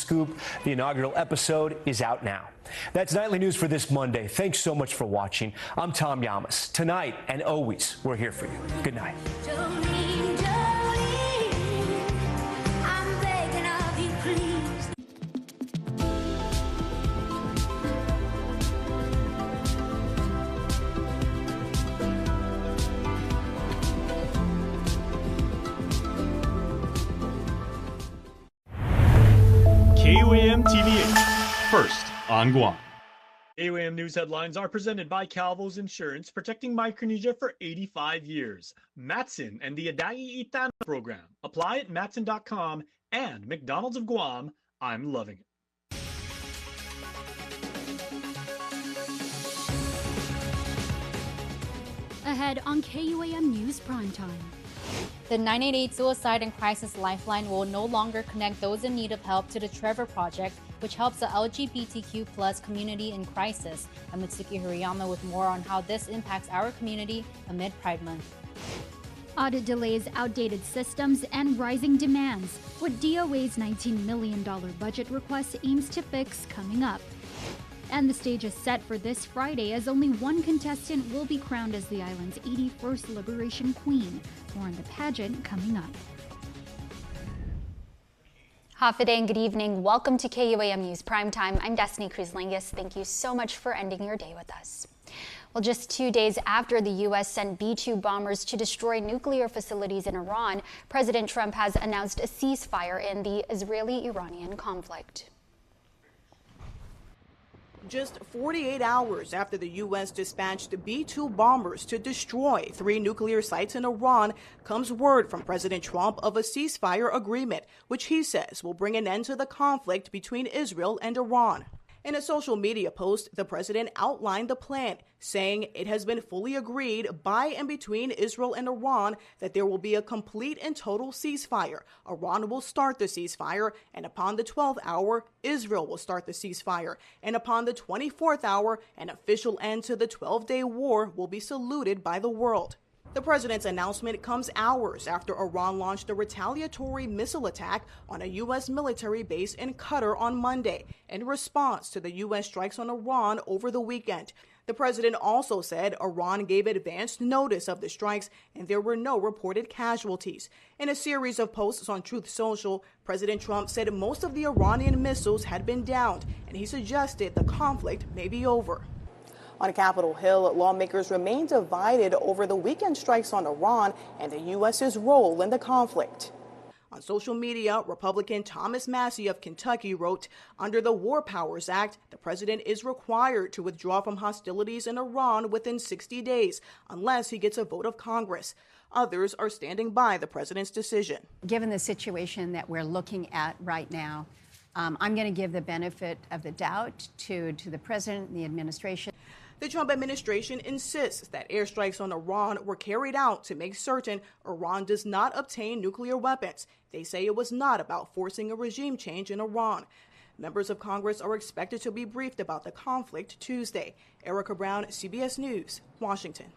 scoop. The inaugural episode is out now. That's Nightly News for this Monday. Thanks so much for watching. I'm Tom Yamas. Tonight and always, we're here for you. Good night. KUAM TV8, first on Guam. KUAM News headlines are presented by Calvo's Insurance, protecting Micronesia for 85 years. Matson and the Adai Itan program. Apply at matson.com and McDonald's of Guam. I'm loving it. Ahead on KUAM News Primetime. The 988 Suicide and Crisis Lifeline will no longer connect those in need of help to the Trevor Project, which helps the LGBTQ plus community in crisis. I'm Mitsuki Hirayama with more on how this impacts our community amid Pride Month. Audit delays, outdated systems, and rising demands. What DOA's $19 million budget request aims to fix coming up. And the stage is set for this Friday as only one contestant will be crowned as the island's 81st Liberation Queen. More on the pageant coming up. Hafa and good evening. Welcome to KUAM News Primetime. I'm Destiny Cruz-Langus. Thank you so much for ending your day with us. Well, just 2 days after the U.S. sent B-2 bombers to destroy nuclear facilities in Iran, President Trump has announced a ceasefire in the Israeli-Iranian conflict. Just 48 hours after the U.S. dispatched B-2 bombers to destroy 3 nuclear sites in Iran comes word from President Trump of a ceasefire agreement, which he says will bring an end to the conflict between Israel and Iran. In a social media post, the president outlined the plan, saying it has been fully agreed by and between Israel and Iran that there will be a complete and total ceasefire. Iran will start the ceasefire, and upon the 12th hour, Israel will start the ceasefire. And upon the 24th hour, an official end to the 12-day war will be saluted by the world. The president's announcement comes hours after Iran launched a retaliatory missile attack on a U.S. military base in Qatar on Monday in response to the U.S. strikes on Iran over the weekend. The president also said Iran gave advanced notice of the strikes and there were no reported casualties. In a series of posts on Truth Social, President Trump said most of the Iranian missiles had been downed, and he suggested the conflict may be over. On Capitol Hill, lawmakers remain divided over the weekend strikes on Iran and the U.S.'s role in the conflict. On social media, Republican Thomas Massey of Kentucky wrote, under the War Powers Act, the president is required to withdraw from hostilities in Iran within 60 days, unless he gets a vote of Congress. Others are standing by the president's decision. Given the situation that we're looking at right now, I'm going to give the benefit of the doubt to the president and the administration. The Trump administration insists that airstrikes on Iran were carried out to make certain Iran does not obtain nuclear weapons. They say it was not about forcing a regime change in Iran. Members of Congress are expected to be briefed about the conflict Tuesday. Erica Brown, CBS News, Washington.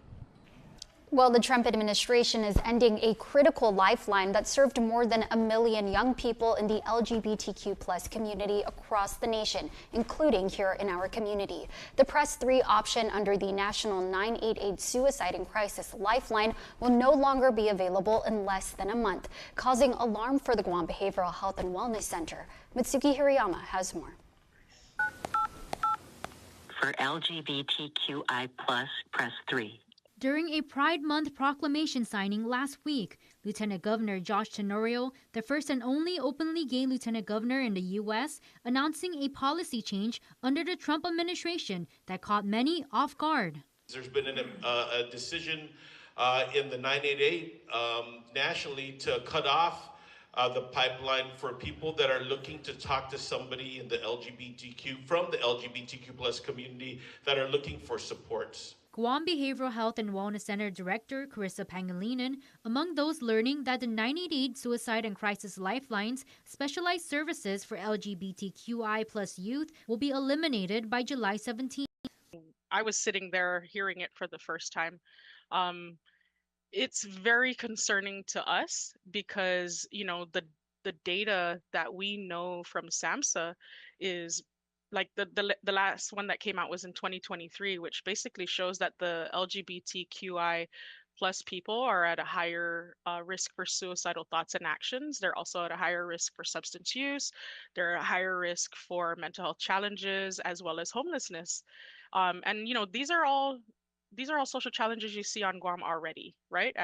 Well, the Trump administration is ending a critical lifeline that served more than 1 million young people in the LGBTQ plus community across the nation, including here in our community. The Press 3 option under the National 988 Suicide and Crisis Lifeline will no longer be available in less than a month, causing alarm for the Guam Behavioral Health and Wellness Center. Mitsuki Hirayama has more. For LGBTQI+, press 3. During a Pride Month proclamation signing last week, Lieutenant Governor Josh Tenorio, the first and only openly gay lieutenant governor in the U.S., announcing a policy change under the Trump administration that caught many off guard. There's been a decision in the 988 nationally to cut off the pipeline for people that are looking to talk to somebody in the from the LGBTQ plus community that are looking for supports. Guam Behavioral Health and Wellness Center Director Carissa Pangilinan among those learning that the 988 Suicide and Crisis Lifelines specialized services for LGBTQI plus youth will be eliminated by July 17. I was sitting there hearing it for the first time. It's very concerning to us because, you know, the the data that we know from SAMHSA is like the last one that came out was in 2023, which basically shows that the LGBTQI plus people are at a higher risk for suicidal thoughts and actions. They're also at a higher risk for substance use. They're at a higher risk for mental health challenges as well as homelessness. And you know, these are all social challenges you see on Guam already, right?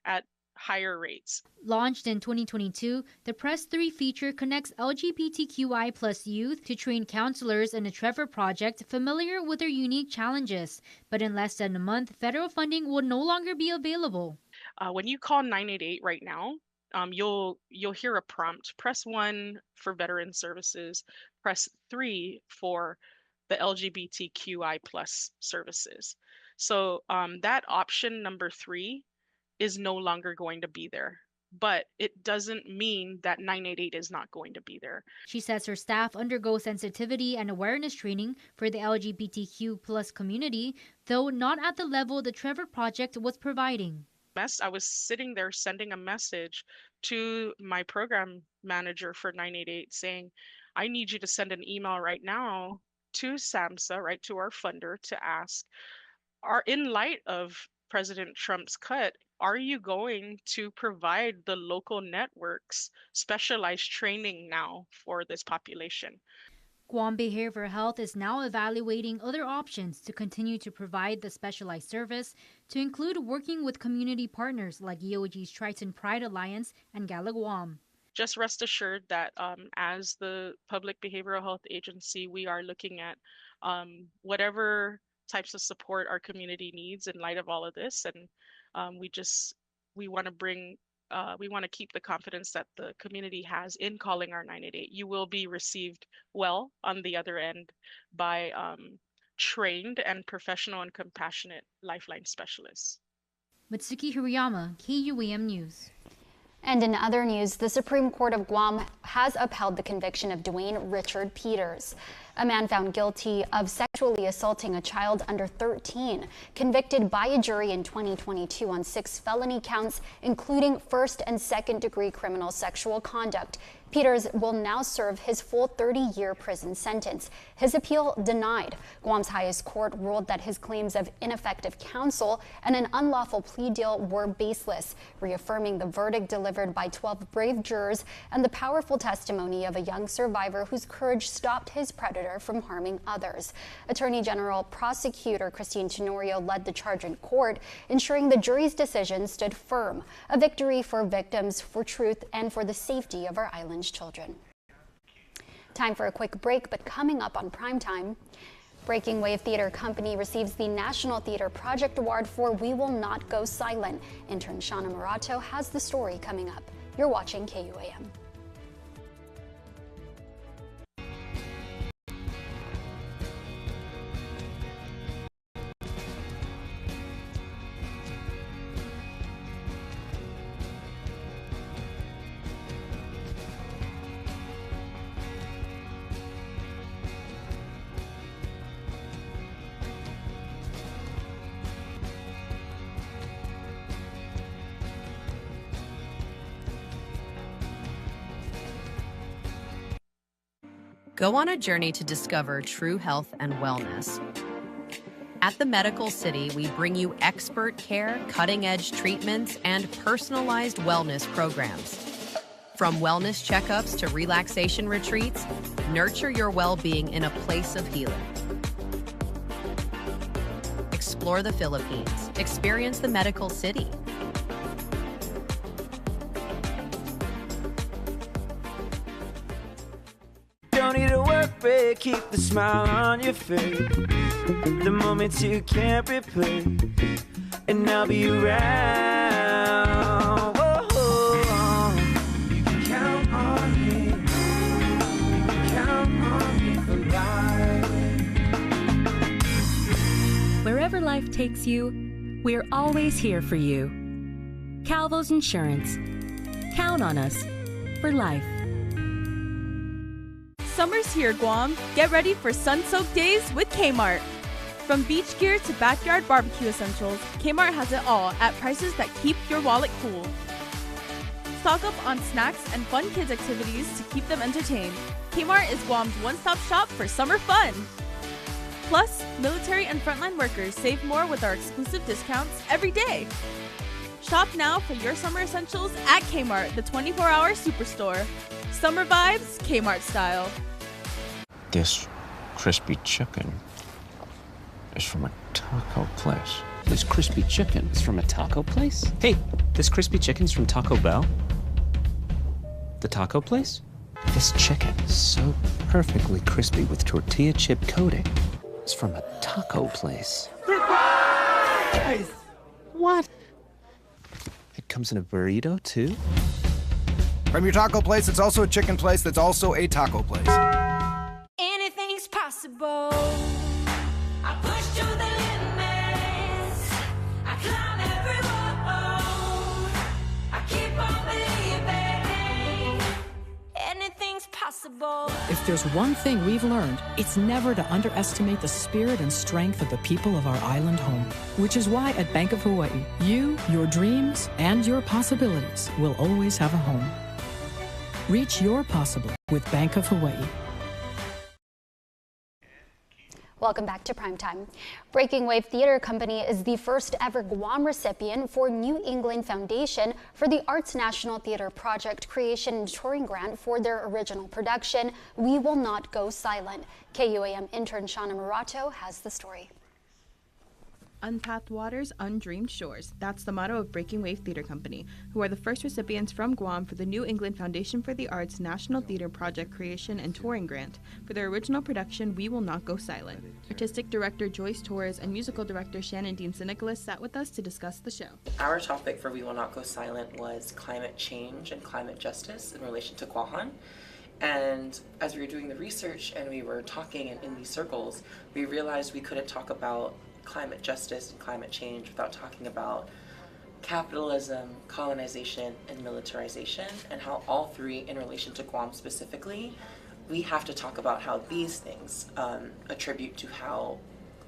At higher rates. Launched in 2022, the Press 3 feature connects LGBTQI plus youth to trained counselors in the Trevor Project familiar with their unique challenges. But in less than a month, federal funding will no longer be available. When you call 988 right now, you'll hear a prompt. Press 1 for veteran services. Press 3 for the LGBTQI plus services. So that option number 3 is no longer going to be there. But it doesn't mean that 988 is not going to be there. She says her staff undergo sensitivity and awareness training for the LGBTQ plus community, though not at the level the Trevor Project was providing. I was sitting there sending a message to my program manager for 988 saying, I need you to send an email right now to SAMHSA, right, to our funder, to ask, in light of President Trump's cut, are you going to provide the local networks specialized training now for this population? Guam Behavioral Health is now evaluating other options to continue to provide the specialized service, to include working with community partners like EOG's Triton Pride Alliance and Gala Guam. Just rest assured that as the Public Behavioral Health Agency, we are looking at whatever types of support our community needs in light of all of this, and we want to keep the confidence that the community has in calling our 988. You will be received well on the other end by trained and professional and compassionate Lifeline specialists. Mitsuki Hirayama, KUAM News. And in other news, the Supreme Court of Guam has upheld the conviction of Dwayne Richard Peters, a man found guilty of sexually assaulting a child under 13, convicted by a jury in 2022 on 6 felony counts, including first and second degree criminal sexual conduct. Peters will now serve his full 30-year prison sentence. His appeal denied. Guam's highest court ruled that his claims of ineffective counsel and an unlawful plea deal were baseless, reaffirming the verdict delivered by 12 brave jurors and the powerful testimony of a young survivor whose courage stopped his predator from harming others. Attorney General Prosecutor Christine Tenorio led the charge in court, ensuring the jury's decision stood firm, a victory for victims, for truth, and for the safety of our island's children. Time for a quick break, but coming up on Primetime, Breaking Wave Theater Company receives the National Theater Project Award for We Will Not Go Silent. Intern Shauna Murato has the story coming up. You're watching KUAM. Go on a journey to discover true health and wellness. At the Medical City, we bring you expert care, cutting-edge treatments, and personalized wellness programs. From wellness checkups to relaxation retreats, nurture your well-being in a place of healing. Explore the Philippines. Experience the Medical City. Don't need a work break, keep the smile on your face. The moments you can't replace, and I'll be around. Whoa, you can count on me. You can count on me for life. Wherever life takes you, we're always here for you. Calvo's Insurance. Count on us for life. Summer's here, Guam. Get ready for sun-soaked days with Kmart. From beach gear to backyard barbecue essentials, Kmart has it all at prices that keep your wallet cool. stock up on snacks and fun kids activities to keep them entertained. Kmart is Guam's one-stop shop for summer fun. Plus, military and frontline workers save more with our exclusive discounts every day. Shop now for your summer essentials at Kmart, the 24-hour superstore. Summer vibes, Kmart style. This crispy chicken is from a taco place. This crispy chicken is from a taco place? Hey, this crispy chicken's from Taco Bell? The taco place? This chicken is so perfectly crispy with tortilla chip coating. It's from a taco place. Surprise! What? It comes in a burrito too? From your taco place, it's also a chicken place that's also a taco place. Anything's possible. I push to the limits. I climb every wall. I keep on believing. Anything's possible. If there's one thing we've learned, it's never to underestimate the spirit and strength of the people of our island home. Which is why at Bank of Hawaii, you, your dreams, and your possibilities will always have a home. Reach your possible with Bank of Hawaii. Welcome back to Primetime. Breaking Wave Theater Company is the first ever Guam recipient for New England Foundation for the Arts National Theater Project Creation and Touring Grant for their original production, We Will Not Go Silent. KUAM intern Shauna Murato has the story. Untapped waters, undreamed shores. That's the motto of Breaking Wave Theater Company, who are the first recipients from Guam for the New England Foundation for the Arts National Theater Project Creation and Touring Grant for their original production, We Will Not Go Silent. Artistic director Joyce Torres and musical director Shannon Dean Nicholas sat with us to discuss the show. Our topic for We Will Not Go Silent was climate change and climate justice in relation to KUAM. And as we were doing the research and we were talking in these circles, we realized we couldn't talk about climate justice and climate change without talking about capitalism, colonization, and militarization, and how all three, in relation to Guam specifically, we have to talk about how these things attribute to how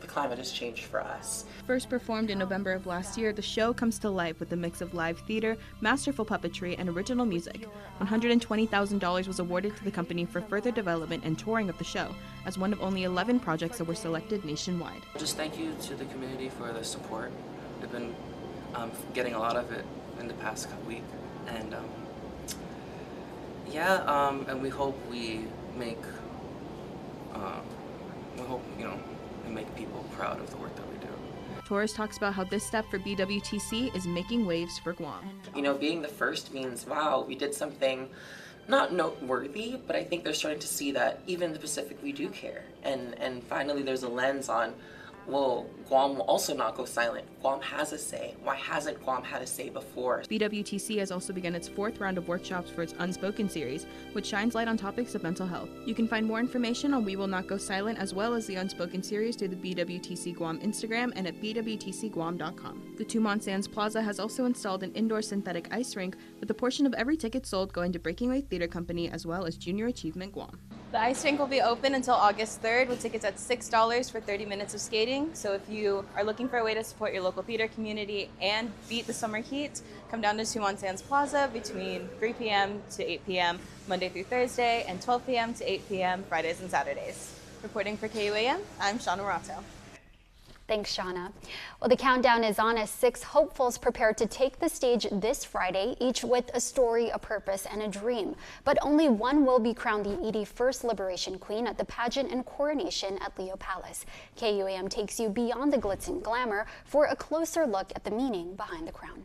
the climate has changed for us. First performed in November of last year, the show comes to life with a mix of live theater, masterful puppetry, and original music. $120,000 was awarded to the company for further development and touring of the show, as one of only 11 projects that were selected nationwide. Just thank you to the community for the support. We've been getting a lot of it in the past week, and and we hope we make, make people proud of the work that we do. Torres talks about how this step for BWTC is making waves for Guam. You know, being the first means, wow, we did something not noteworthy, but I think they're starting to see that even in the Pacific we do care. And finally there's a lens on, well, Guam will also not go silent. Guam has a say. Why hasn't Guam had a say before? BWTC has also begun its 4th round of workshops for its Unspoken series, which shines light on topics of mental health. You can find more information on We Will Not Go Silent as well as the Unspoken series through the BWTC Guam Instagram and at bwtcguam.com. The Tumon Sands Plaza has also installed an indoor synthetic ice rink with a portion of every ticket sold going to Breaking Wave Theater Company as well as Junior Achievement Guam. The ice rink will be open until August 3rd with tickets at $6 for 30 minutes of skating. So if you are looking for a way to support your local theater community and beat the summer heat, come down to Tumon Sands Plaza between 3 p.m. to 8 p.m. Monday through Thursday and 12 p.m. to 8 p.m. Fridays and Saturdays. Reporting for KUAM, I'm Shauna Murato. Thanks, Shauna. Well, the countdown is on as 6 hopefuls prepare to take the stage this Friday, each with a story, a purpose, and a dream. But only one will be crowned the 81st Liberation Queen at the pageant and coronation at Leo Palace. KUAM takes you beyond the glitz and glamour for a closer look at the meaning behind the crown.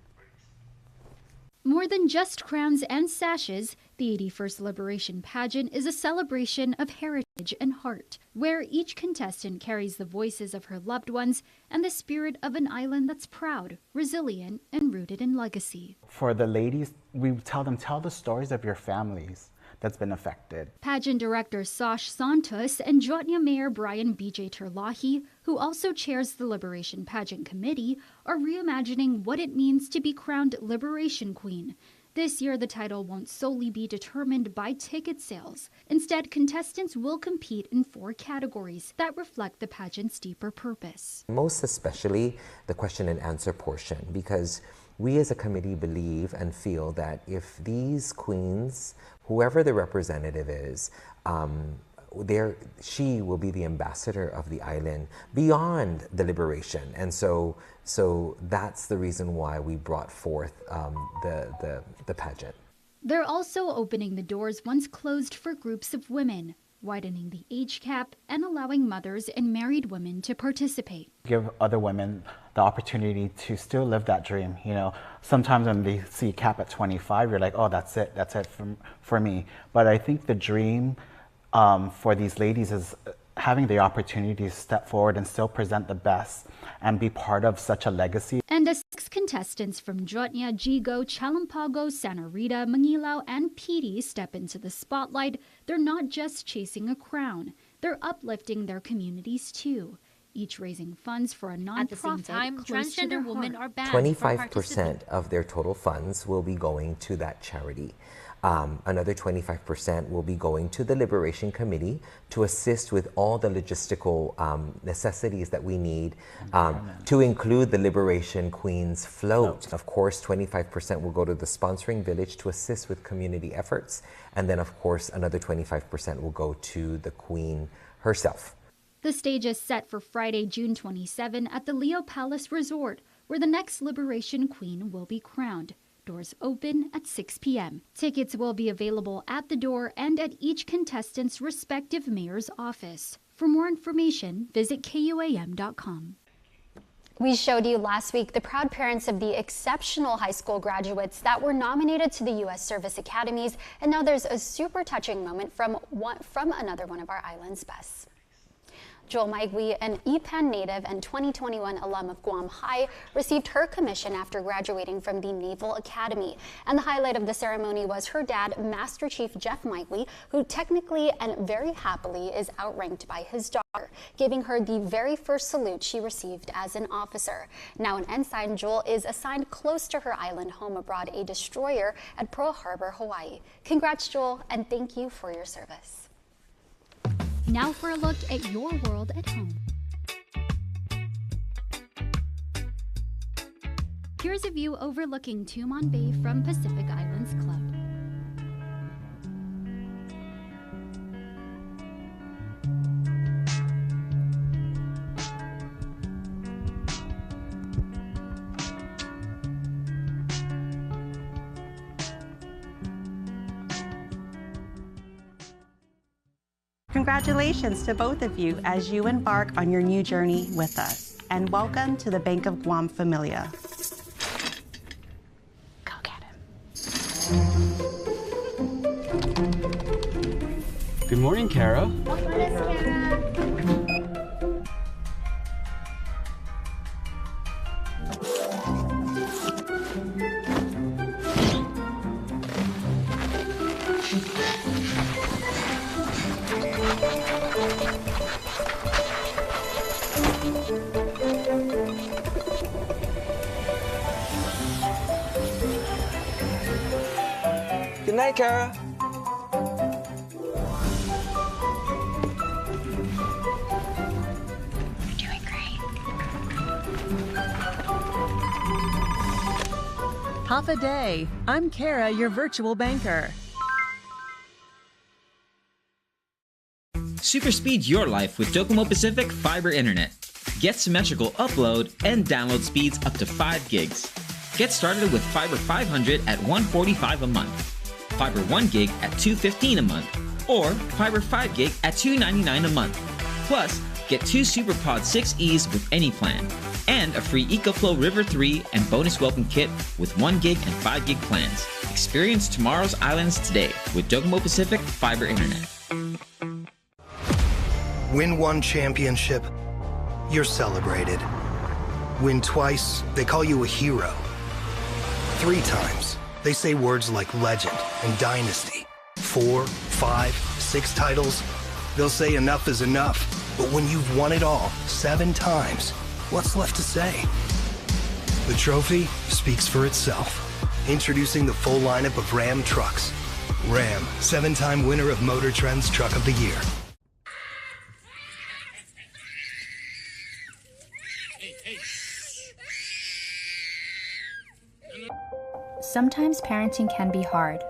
More than just crowns and sashes, the 81st Liberation Pageant is a celebration of heritage and heart, where each contestant carries the voices of her loved ones and the spirit of an island that's proud, resilient, and rooted in legacy. For the ladies, we tell the stories of your families that's been affected. Pageant director Sash Santos and Jotnia Mayor Brian B.J. Terlahi, who also chairs the Liberation Pageant Committee, are reimagining what it means to be crowned Liberation Queen. This year, the title won't solely be determined by ticket sales. Instead, contestants will compete in 4 categories that reflect the pageant's deeper purpose. Most especially the question and answer portion, because we as a committee believe and feel that if these queens, whoever the representative is, she will be the ambassador of the island beyond the liberation. And so that's the reason why we brought forth the pageant. They're also opening the doors once closed for groups of women, widening the age cap and allowing mothers and married women to participate. Give other women the opportunity to still live that dream. You know, sometimes when they see a cap at 25, you're like, oh, that's it for me. But I think the dream for these ladies is having the opportunity to step forward and still present the best and be part of such a legacy. And as 6 contestants from Jotnya, Jigo, Chalampago, Santa Rita, Mangilao, and Pidi step into the spotlight, they're not just chasing a crown, they're uplifting their communities too, each raising funds for a nonprofit. At the same time, transgender women are banned 25% of their total funds will be going to that charity. Another 25% will be going to the Liberation Committee to assist with all the logistical necessities that we need to include the Liberation Queens float. Of course, 25% will go to the sponsoring village to assist with community efforts. And then, of course, another 25% will go to the Queen herself. The stage is set for Friday, June 27 at the Leo Palace Resort, where the next Liberation Queen will be crowned. Doors open at 6 p.m. Tickets will be available at the door and at each contestant's respective mayor's office. For more information, visit KUAM.com. We showed you last week the proud parents of the exceptional high school graduates that were nominated to the U.S. Service Academies, and now there's a super touching moment from another one of our island's best. Joel Maigui, an Ipan native and 2021 alum of Guam High, received her commission after graduating from the Naval Academy. And the highlight of the ceremony was her dad, Master Chief Jeff Maigui, who technically and very happily is outranked by his daughter, giving her the very first salute she received as an officer. Now an ensign, Joel is assigned close to her island home abroad, a destroyer at Pearl Harbor, Hawaii. Congrats, Joel, and thank you for your service. Now for a look at your world at home. Here's a view overlooking Tumon Bay from Pacific Islands Club. Congratulations to both of you as you embark on your new journey with us. And welcome to the Bank of Guam Familia. Go get him. Good morning, Kara. Good night, Kara. You're doing great. Papa Day. I'm Kara, your virtual banker. Super speed your life with Docomo Pacific Fiber Internet. Get symmetrical upload and download speeds up to 5 gigs. Get started with Fiber 500 at $145 a month, Fiber 1 gig at $215 a month, or Fiber 5 gig at $299 a month. Plus, get 2 SuperPod 6Es with any plan, and a free EcoFlow River 3 and bonus welcome kit with 1 gig and 5 gig plans. Experience tomorrow's islands today with Docomo Pacific Fiber Internet. Win one championship, you're celebrated. Win twice, they call you a hero. 3 times, they say words like legend and dynasty. 4, 5, 6 titles, they'll say enough is enough. But when you've won it all 7 times, what's left to say? The trophy speaks for itself. Introducing the full lineup of Ram trucks. Ram, 7-time winner of Motor Trend's Truck of the Year. Sometimes parenting can be hard.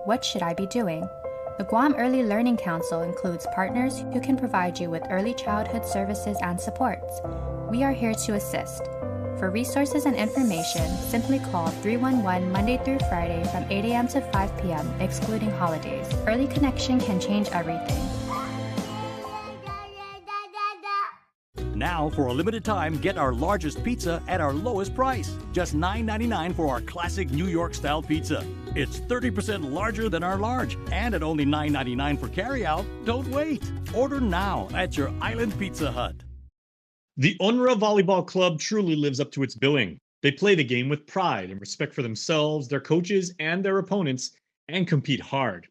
What should I be doing? The Guam Early Learning Council includes partners who can provide you with early childhood services and supports. We are here to assist. For resources and information, simply call 311 Monday through Friday from 8 a.m. to 5 p.m., excluding holidays. Early connection can change everything. Now, for a limited time, get our largest pizza at our lowest price. Just $9.99 for our classic New York-style pizza. It's 30% larger than our large, and at only $9.99 for carryout. Don't wait. Order now at your Island Pizza Hut. The UNRWA Volleyball Club truly lives up to its billing. They play the game with pride and respect for themselves, their coaches, and their opponents, and compete hard.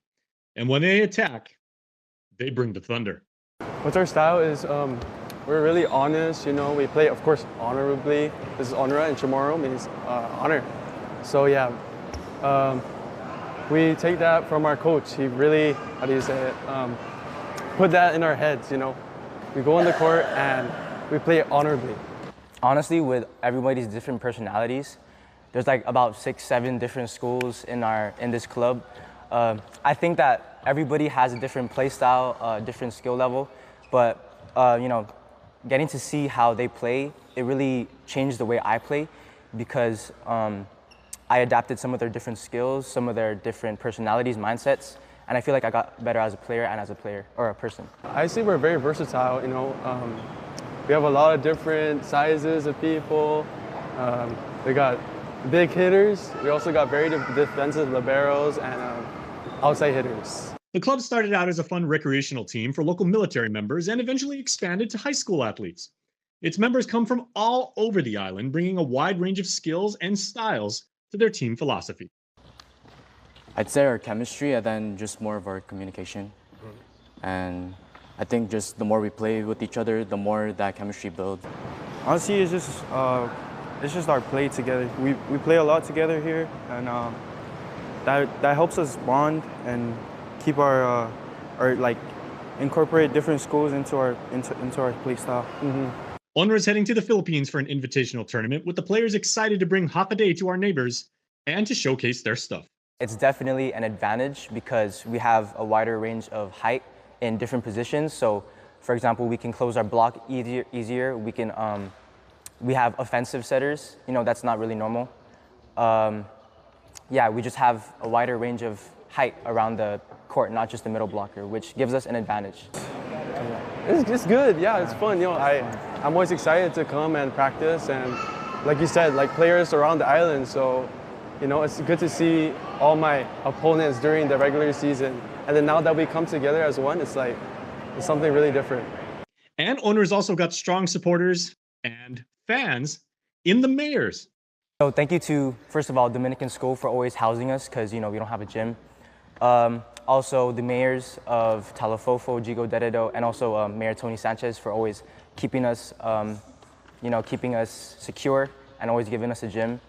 And when they attack, they bring the thunder. What our style is, we're really honest, you know, we play, of course, honorably. This is honora, and chamorro means honor. So yeah, we take that from our coach. He really, how do you say it, put that in our heads, you know. We go on the court and we play it honorably. Honestly, with everybody's different personalities, there's like about 6-7 different schools in this club. I think that everybody has a different play style, different skill level, but you know, getting to see how they play, it really changed the way I play because I adapted some of their different skills, some of their different personalities, mindsets, and I feel like I got better as a player and as a player or a person. I see we're very versatile, you know. We have a lot of different sizes of people. We got big hitters. We also got very defensive liberos and outside hitters. The club started out as a fun recreational team for local military members and eventually expanded to high school athletes. Its members come from all over the island, bringing a wide range of skills and styles to their team philosophy. I'd say our chemistry and then just more of our communication. And I think just the more we play with each other, the more that chemistry builds. Honestly, it's just our play together. We play a lot together here, and that helps us bond and keep our like incorporate different schools into our play style. UNRWA is heading to the Philippines for an invitational tournament, with the players excited to bring Hapa-Day to our neighbors and to showcase their stuff. It's definitely an advantage because we have a wider range of height in different positions. So, for example, we can close our block easier. We can we have offensive setters. You know, that's not really normal. Yeah, we just have a wider range of height around the court, not just the middle blocker, which gives us an advantage. It's good, yeah, it's fun. You know, I'm always excited to come and practice, and like you said, like players around the island. So, you know, it's good to see all my opponents during the regular season, and then now that we come together as one, it's like it's something really different. And UNRWA's also got strong supporters and fans in the mayors. So thank you to, first of all, Dominican School for always housing us because, you know, we don't have a gym. Also the mayors of Talafofo, Gigo Deredo, and also Mayor Tony Sanchez for always keeping us, you know, keeping us secure and always giving us a gym.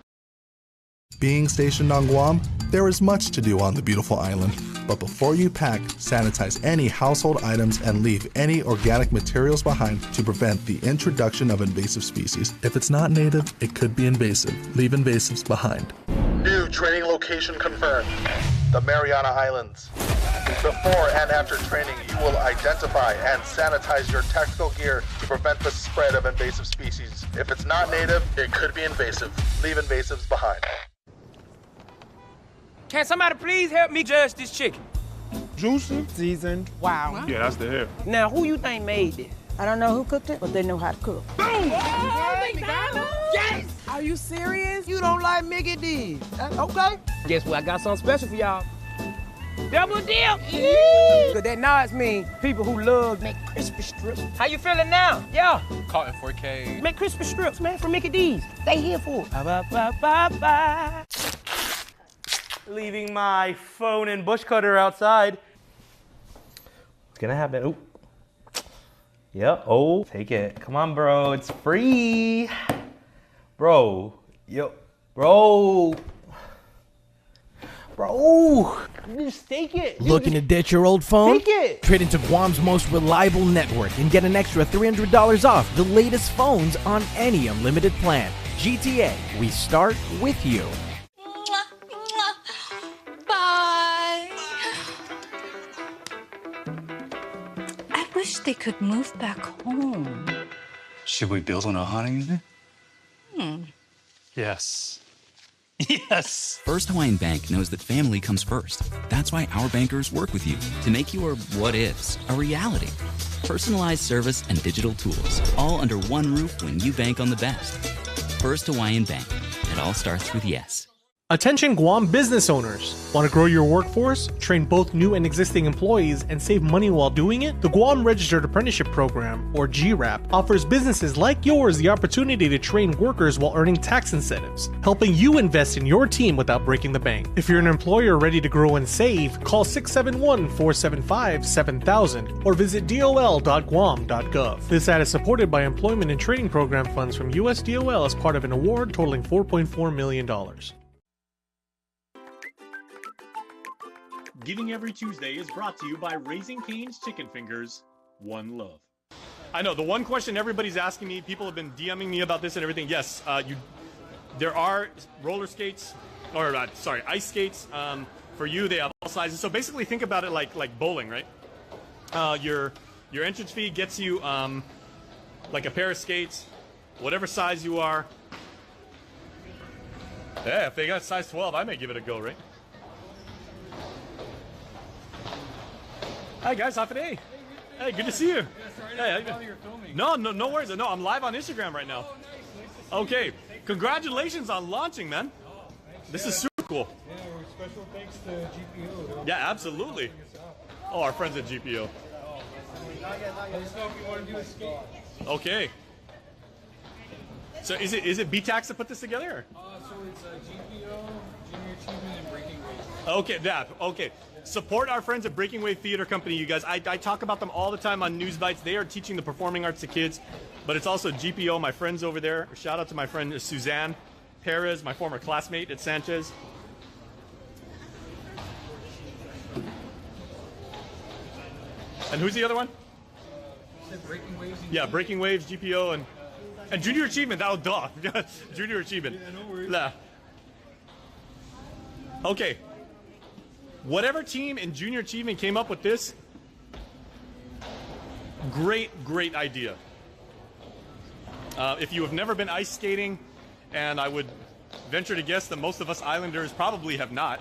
Being stationed on Guam, there is much to do on the beautiful island. But before you pack, sanitize any household items and leave any organic materials behind to prevent the introduction of invasive species. If it's not native, it could be invasive. Leave invasives behind. New training location confirmed. The Mariana Islands. Before and after training, you will identify and sanitize your tactical gear to prevent the spread of invasive species. If it's not native, it could be invasive. Leave invasives behind. Can somebody please help me judge this chicken? Juicy, seasoned. Wow. Yeah, that's the hair. Now, who you think made this? I don't know who cooked it, but they know how to cook. Boom! Oh, McDonald's! Yes! Are you serious? You don't like Mickey D's? Okay. Guess what? I got something special for y'all. Double dip! Cause that nods means people who love McCrispy strips. How you feeling now? Yeah. Caught in 4K. McCrispy strips, man, from Mickey D's. They here for it. Ba-ba-ba-ba-ba. Leaving my phone and bush cutter outside. What's gonna happen? Ooh. Yep. Oh, take it. Come on, bro. It's free. Bro. Yo. Bro. Bro. Just take it. Looking to ditch your old phone? Take it. Trade into Guam's most reliable network and get an extra $300 off the latest phones on any unlimited plan. GTA. We start with you. wish they could move back home. Should we build on a honeymoon? Yes. Yes! First Hawaiian Bank knows that family comes first. That's why our bankers work with you to make your what-ifs a reality. Personalized service and digital tools, all under one roof when you bank on the best. First Hawaiian Bank. It all starts with yes. Attention Guam business owners. Want to grow your workforce, train both new and existing employees, and save money while doing it? The Guam Registered Apprenticeship Program, or GRAP, offers businesses like yours the opportunity to train workers while earning tax incentives, helping you invest in your team without breaking the bank. If you're an employer ready to grow and save, call 671-475-7000 or visit dol.guam.gov. This ad is supported by Employment and Training Program funds from US DOL as part of an award totaling $4.4 million. Giving Every Tuesday is brought to you by Raising Cane's Chicken Fingers, One Love. I know, the one question everybody's asking me, people have been DMing me about this and everything. Yes, there are roller skates, or ice skates. For you, they have all sizes. So basically think about it like bowling, right? Your entrance fee gets you like a pair of skates, whatever size you are. Yeah, if they got size 12, I may give it a go, right? Hi guys, half a day. Hey, good to see you. Hey, no worries. No, I'm live on Instagram right now. Okay, congratulations on launching, man. This is super cool. Yeah, special thanks to GPO. Yeah, absolutely. Oh, our friends at GPO. Let us know if you want to do a skate. Okay. So is it BTAX to put this together? So it's GPO, Junior Achievement, and Breaking Wave. Okay, okay. Support our friends at Breaking Wave Theater Company, you guys. I talk about them all the time on News Bites. They are teaching the performing arts to kids, but it's also GPO, my friends over there. Shout out to my friend Suzanne Perez, my former classmate at Sanchez. And who's the other one? Breaking Waves. Yeah, Breaking Waves, GPO, and Junior Achievement. That was duh. Junior Achievement. Yeah, no worries. Yeah. Okay. Whatever team in Junior Achievement came up with this, great idea. If you have never been ice skating, and I would venture to guess that most of us Islanders probably have not,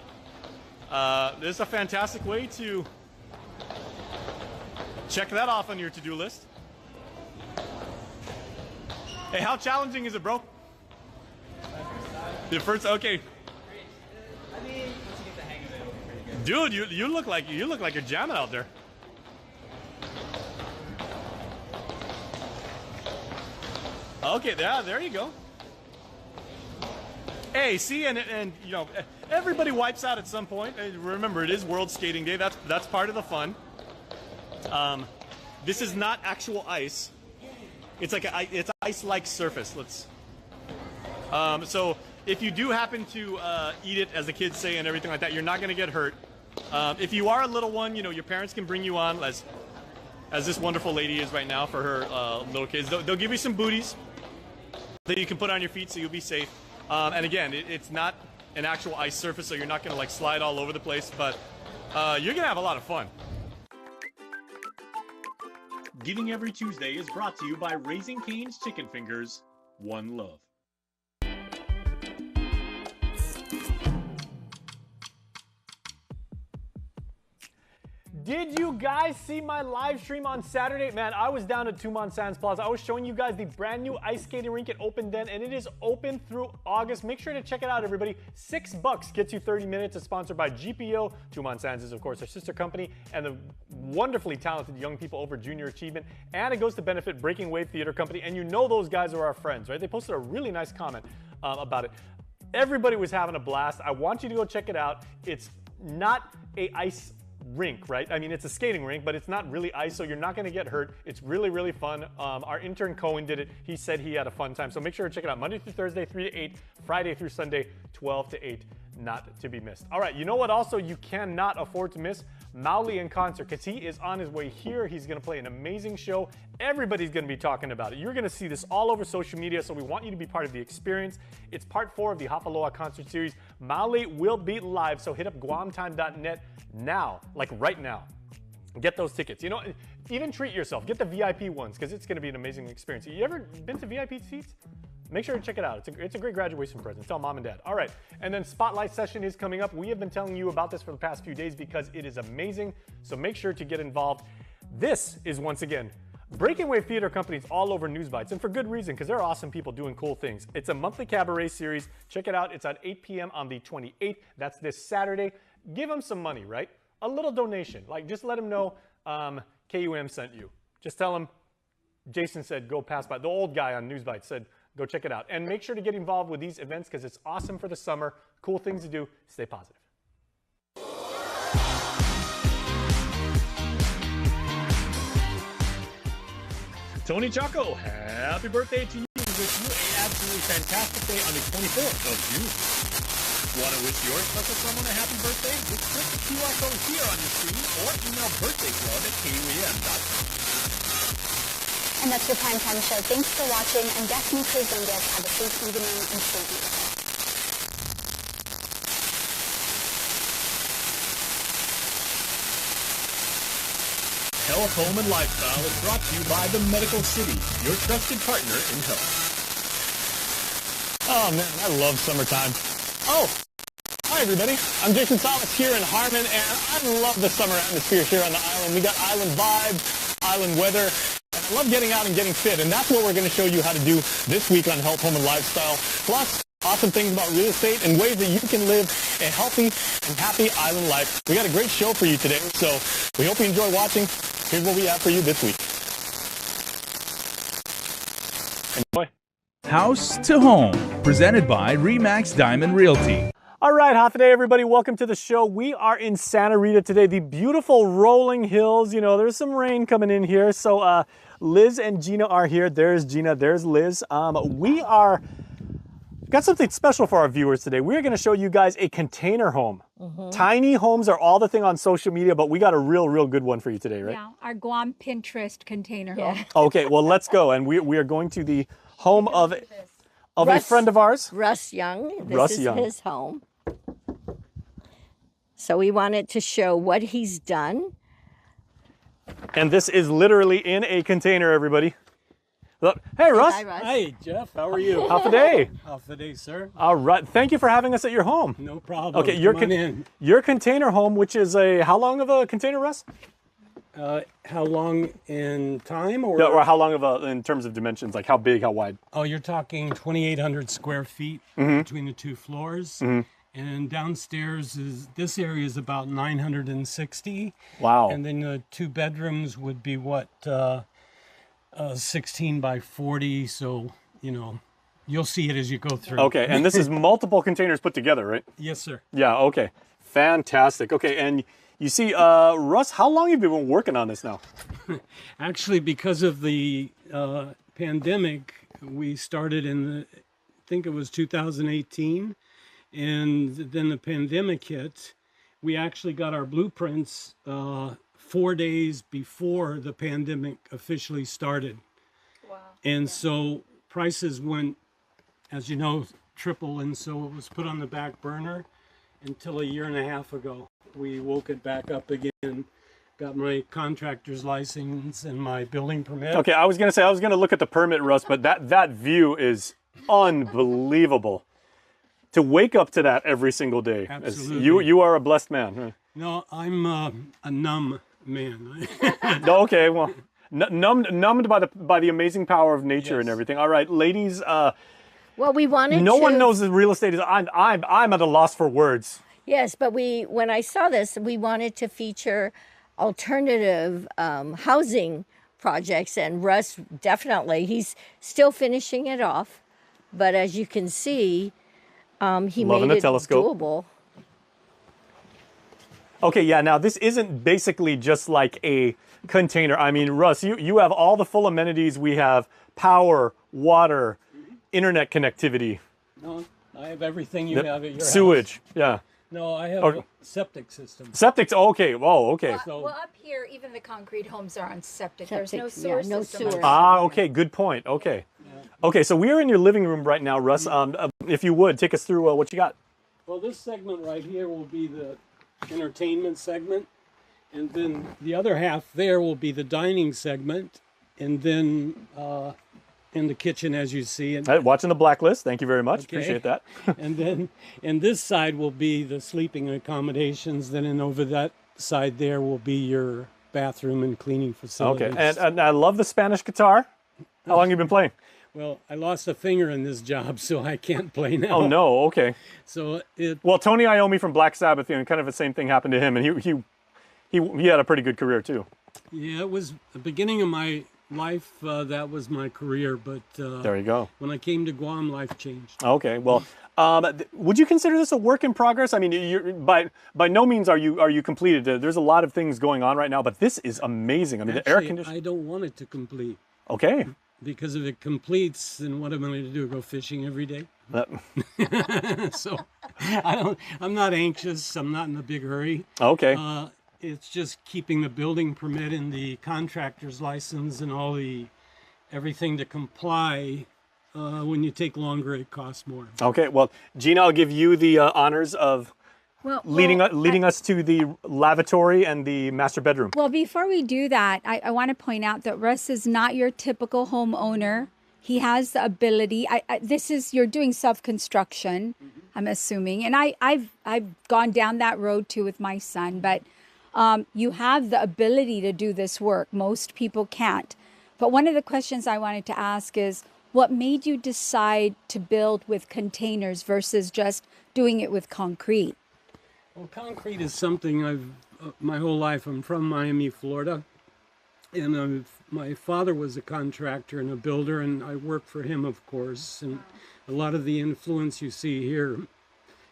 this is a fantastic way to check that off on your to-do list. Hey, how challenging is it, bro? The first, okay. Dude, you look like you're jamming out there. Okay, yeah, there you go. Hey, see, and you know, everybody wipes out at some point. Remember, it is World Skating Day. That's part of the fun. This is not actual ice. It's like it's ice-like surface. So if you do happen to eat it, as the kids say, and everything like that, you're not going to get hurt. If you are a little one, you know, your parents can bring you on, as this wonderful lady is right now for her little kids. They'll give you some booties that you can put on your feet so you'll be safe. And again, it's not an actual ice surface, so you're not going to like slide all over the place, but you're going to have a lot of fun. Giving Every Tuesday is brought to you by Raising Cane's Chicken Fingers, One Love. Did you guys see my live stream on Saturday? Man, I was down at Tumon Sands Plaza. I was showing you guys the brand new ice skating rink at Open Den, and it is open through August. Make sure to check it out, everybody. $6 gets you 30 minutes. It's sponsored by GPO. Tumon Sands is, of course, our sister company, and the wonderfully talented young people over Junior Achievement. And it goes to benefit Breaking Wave Theater Company, and you know those guys are our friends, right? They posted a really nice comment about it. Everybody was having a blast. I want you to go check it out. It's not a ice rink, right? I mean, it's a skating rink, but it's not really ice, so you're not going to get hurt. It's really fun. Our intern Cohen did it. He said he had a fun time, so make sure to check it out. Monday through Thursday, 3 to 8, Friday through Sunday, 12 to 8, not to be missed. All right, you know what also you cannot afford to miss? Mauli in concert, because he is on his way here. He's going to play an amazing show. Everybody's going to be talking about it. You're going to see this all over social media, so we want you to be part of the experience. It's part 4 of the Hapaloa concert series. Mauli will be live, so hit up guamtime.net now, like right now. get those tickets. You know, even treat yourself. Get the VIP ones because it's going to be an amazing experience. You ever been to VIP seats? Make sure to check it out. It's a great graduation present. Tell mom and dad. All right, and then Spotlight session is coming up. We have been telling you about this for the past few days because it is amazing, so make sure to get involved. This is, once again, breaking wave theater companies all over News Bites, and for good reason, because they're awesome people doing cool things. It's a monthly cabaret series. Check it out. It's at 8 p.m. on the 28th. That's this Saturday. Give them some money, right? A little donation. Like, just let them know KUAM sent you. Just tell them Jason said go pass by. The old guy on News Bites said go check it out. And make sure to get involved with these events because it's awesome for the summer. Cool things to do. Stay positive. Tony Chaco, happy birthday to you. Wish you an absolutely fantastic day on the 24th of June. Want to wish your special someone a happy birthday? Just click the QR code here on your screen or email birthdayclub@kuam.com. And that's your primetime show. Thanks for watching, and definitely please don't get have a safe evening and stay beautiful. Health, Home, and Lifestyle is brought to you by the Medical City, your trusted partner in health. Oh man, I love summertime. Oh, hi everybody. I'm Jason Salas here in Harmon, and I love the summer atmosphere here on the island. We got island vibes, island weather. I love getting out and getting fit, and that's what we're going to show you how to do this week on Health, Home, and Lifestyle. Plus, awesome things about real estate and ways that you can live a healthy and happy island life. We got a great show for you today, so we hope you enjoy watching. Here's what we have for you this week. Enjoy. House to Home, presented by RE/MAX Diamond Realty. All right, half a day, everybody. Welcome to the show. We are in Santa Rita today, the beautiful rolling hills. You know, there's some rain coming in here. So Liz and Gina are here. There's Gina, there's Liz. We are got something special for our viewers today. We're going to show you guys a container home. Tiny homes are all the thing on social media, but we got a real good one for you today, right? Yeah, our Guam Pinterest container home. Okay, well, let's go. And we are going to the home of a friend of ours. Russ Young. Russ This is Young. his home. So we wanted to show what he's done. And this is literally in a container, everybody. Look, hey, Russ. Hi, Russ. Hi, Jeff. How are you? Half a day. Half a day, sir. All right. Thank you for having us at your home. No problem. Okay, Come on in. your container home, which is how long of a container, Russ? How long in time, or? Yeah, or how long of in terms of dimensions, like how big, how wide? Oh, you're talking 2,800 square feet between the two floors. And downstairs this area is about 960. Wow. And then the two bedrooms would be what, 16 by 40. So, you know, you'll see it as you go through. Okay, and this is multiple containers put together, right? Yes, sir. Yeah, okay. Fantastic. Okay, and you see, Russ, how long have you been working on this now? Actually, because of the pandemic, we started I think it was 2018. And then the pandemic hit. We actually got our blueprints 4 days before the pandemic officially started. Wow. And so prices went, as you know, triple. And so it was put on the back burner until a year and a half ago. We woke it back up again, got my contractor's license and my building permit. Okay, I was going to look at the permit, Russ, but that view is unbelievable. To wake up to that every single day. Absolutely. You are a blessed man. Huh? No, I'm a numb man. Okay, well, numbed by the amazing power of nature and everything. All right, ladies. Well, we wanted. No one knows that real estate is. I'm at a loss for words. Yes, but when I saw this, we wanted to feature alternative housing projects, and Russ definitely. He's still finishing it off, but as you can see. He made it doable. Okay, yeah, now this isn't basically just like a container. I mean, Russ, you have all the full amenities. We have power, water, internet connectivity. No, I have everything you have at your sewage, house. yeah. No, I have a septic system. Septic, okay, whoa, okay. Well, up here, even the concrete homes are on septic. There's no sewer system. Okay, good point, okay. Okay, so we are in your living room right now, Russ. If you would, take us through what you got. Well, this segment right here will be the entertainment segment. And then the other half there will be the dining segment, and then in the kitchen, as you see. And, watching the blacklist. Thank you very much. Okay. Appreciate that. and this side will be the sleeping accommodations. Then and over that side there will be your bathroom and cleaning facilities. Okay, and I love the Spanish guitar. How long have you been playing? Well, I lost a finger in this job, so I can't play now. Oh no, okay. So well, Tony Iommi from Black Sabbath, kind of the same thing happened to him, and he had a pretty good career too. Yeah, it was the beginning of my life. That was my career, but there you go. When I came to Guam, life changed. Okay, well, would you consider this a work in progress? I mean, you're, by no means are you completed. There's a lot of things going on right now, but this is amazing. I mean, Actually, the air conditioning. I don't want it to complete. Okay. Because if it completes, then what am I going to do? Go fishing every day? So I'm not anxious. I'm not in a big hurry. Okay. It's just keeping the building permit and the contractor's license and everything to comply. When you take longer, it costs more. Okay. Well, Gina, I'll give you the honors of leading us to the lavatory and the master bedroom. Well, before we do that, I want to point out that Russ is not your typical homeowner. He has the ability. You're doing self-construction, I'm assuming, and I've gone down that road too with my son. But you have the ability to do this work. Most people can't. But one of the questions I wanted to ask is, what made you decide to build with containers versus just doing it with concrete? Well, concrete is something my whole life. I'm from Miami, Florida, and my father was a contractor and a builder, and I worked for him, of course, and a lot of the influence you see here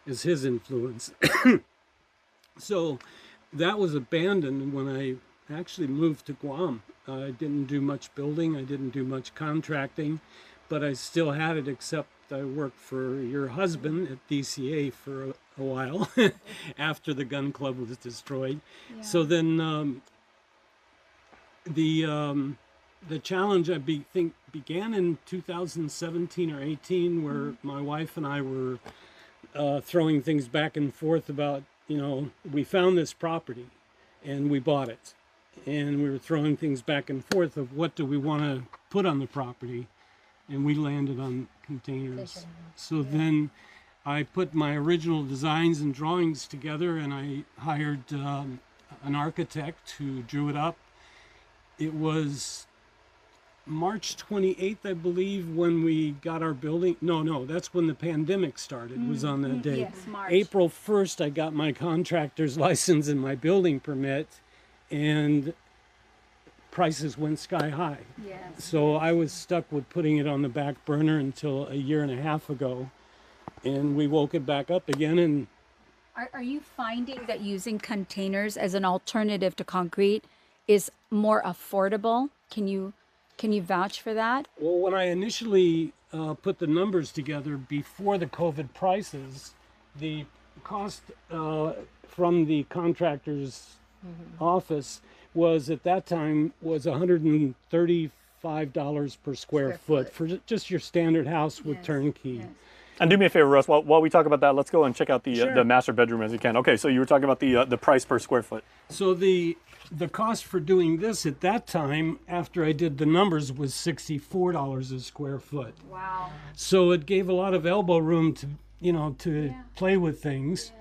is his influence. So that was abandoned when I actually moved to Guam. I didn't do much building, I didn't do much contracting, but I still had it, except I worked for your husband at DCA for a while after the gun club was destroyed. Yeah. So then the challenge I think began in 2017 or 18, where my wife and I were throwing things back and forth about, we found this property and we bought it, and we were throwing things back and forth of what do we want to put on the property, and we landed on containers. So then I put my original designs and drawings together, and I hired an architect who drew it up. It was March 28th, I believe, when we got our building. No, that's when the pandemic started, was on that day. Yes, March. April 1st, I got my contractor's license and my building permit, and prices went sky high. Yes. So I was stuck with putting it on the back burner until a year and a half ago, and we woke it back up again. And are you finding that using containers as an alternative to concrete is more affordable? Can you vouch for that? Well, when I initially put the numbers together before the COVID prices, the cost from the contractor's office was at that time was $135 per square foot for just your standard house with turnkey. Yes. And do me a favor, Russ, while we talk about that, let's go and check out the master bedroom as you can. Okay, so you were talking about the price per square foot. So the cost for doing this at that time, after I did the numbers, was $64 a square foot. Wow. So it gave a lot of elbow room to play with things,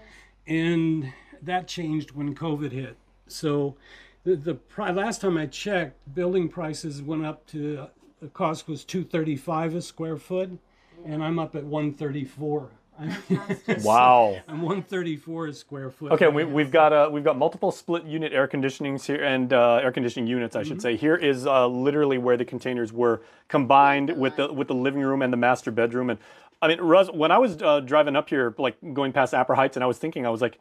and that changed when COVID hit. So the last time I checked, building prices went up to, the cost was $235 a square foot, and I'm up at $134. Wow. I'm $134 a square foot. Okay, we've got multiple split unit air conditionings here, and air conditioning units, I should say. Here is literally where the containers were combined with the living room and the master bedroom. And I mean, Russ, when I was driving up here, like going past Upper Heights, and I was thinking, I was like,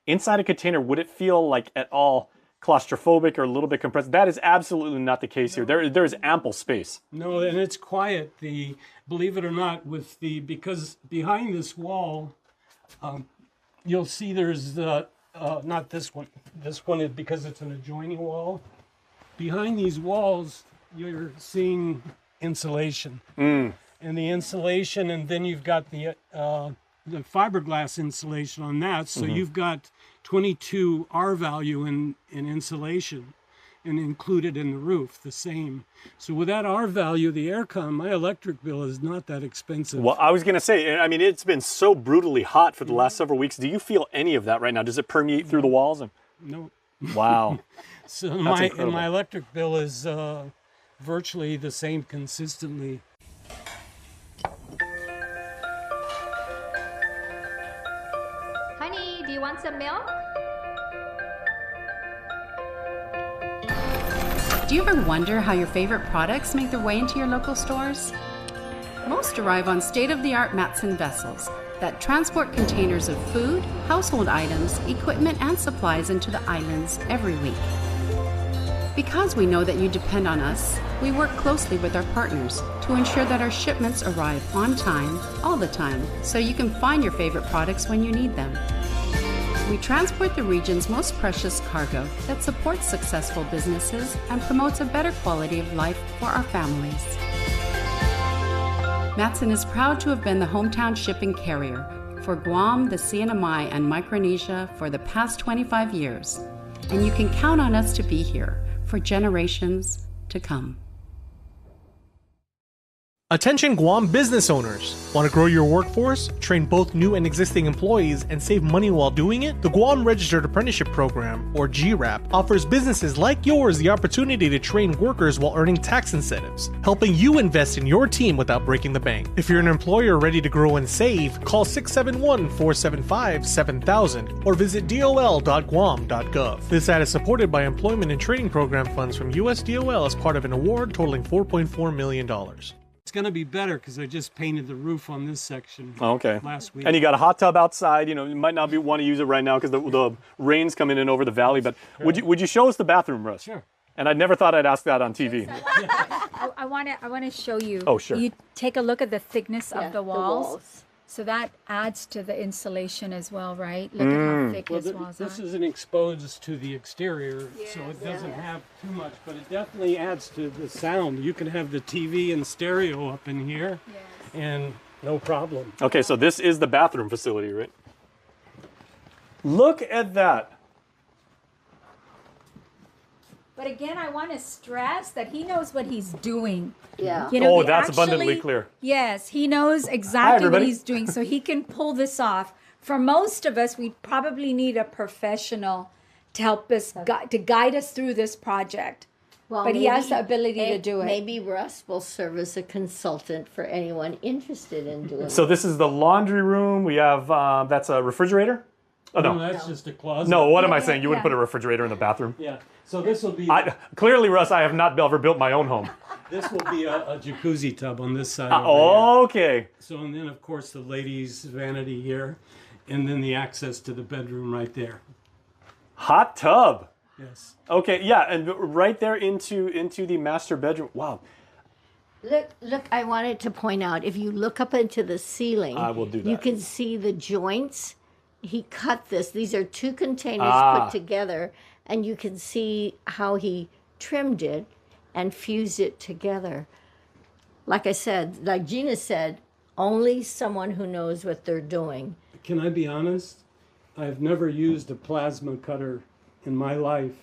inside a container, would it feel like at all claustrophobic or a little bit compressed? That is absolutely not the case here. There is ample space. No, and it's quiet. Believe it or not, because behind this wall, you'll see there's not this one. This one is because it's an adjoining wall. Behind these walls, you're seeing insulation, and the insulation, and then you've got the fiberglass insulation on that. So you've got 22 R value in insulation and included in the roof, the same. So with that R value, the aircon, my electric bill is not that expensive. Well, I was going to say, I mean, it's been so brutally hot for the last several weeks. Do you feel any of that right now? Does it permeate through the walls? No. Wow. So That's my electric bill is virtually the same consistently. Honey, do you want some milk? Do you ever wonder how your favorite products make their way into your local stores? Most arrive on state-of-the-art Matson vessels that transport containers of food, household items, equipment, and supplies into the islands every week. Because we know that you depend on us, we work closely with our partners to ensure that our shipments arrive on time, all the time, so you can find your favorite products when you need them. We transport the region's most precious cargo that supports successful businesses and promotes a better quality of life for our families. Matson is proud to have been the hometown shipping carrier for Guam, the CNMI, and Micronesia for the past 25 years, and you can count on us to be here for generations to come. Attention Guam business owners. Want to grow your workforce, train both new and existing employees, and save money while doing it? The Guam Registered Apprenticeship Program, or GRAP, offers businesses like yours the opportunity to train workers while earning tax incentives, helping you invest in your team without breaking the bank. If you're an employer ready to grow and save, call 671-475-7000 or visit dol.guam.gov. This ad is supported by Employment and Training Program funds from US DOL as part of an award totaling $4.4 million. It's going to be better because I just painted the roof on this section last week. And you got a hot tub outside. You know, you might not want to use it right now because the rain's coming in over the valley. But would you show us the bathroom, Russ? Sure. And I never thought I'd ask that on TV. I want to show you. Oh, sure. You take a look at the thickness of the walls. walls. So that adds to the insulation as well, right? Look at how thick Well, his walls this are. isn't exposed to the exterior, so it doesn't have too much, but it definitely adds to the sound. You can have the TV and stereo up in here, and no problem. Okay, so this is the bathroom facility, right? Look at that. But again, I want to stress that he knows what he's doing. Yeah. You know, That's abundantly clear. Yes, he knows exactly what everybody. he's doing, so he can pull this off. For most of us, we probably need a professional to help us to guide us through this project. Well, but he has the ability to do it. Maybe Russ will serve as a consultant for anyone interested in doing So it. this is the laundry room. We have, that's a refrigerator? Oh, no. That's just a closet. No, what am I saying? You wouldn't put a refrigerator in the bathroom? Yeah, so this will be... Clearly, Russ, I have not ever built my own home. This will be a jacuzzi tub on this side. Okay. So, and then, of course, the ladies' vanity here, and then the access to the bedroom right there. Hot tub. Yes. Okay, yeah, and right there into the master bedroom. Wow. Look, I wanted to point out, if you look up into the ceiling, I will do that. you can see the joints. He cut this. These are two containers put together, and you can see how he trimmed it and fused it together. Like I said, like Gina said, only someone who knows what they're doing. Can I be honest? I've never used a plasma cutter in my life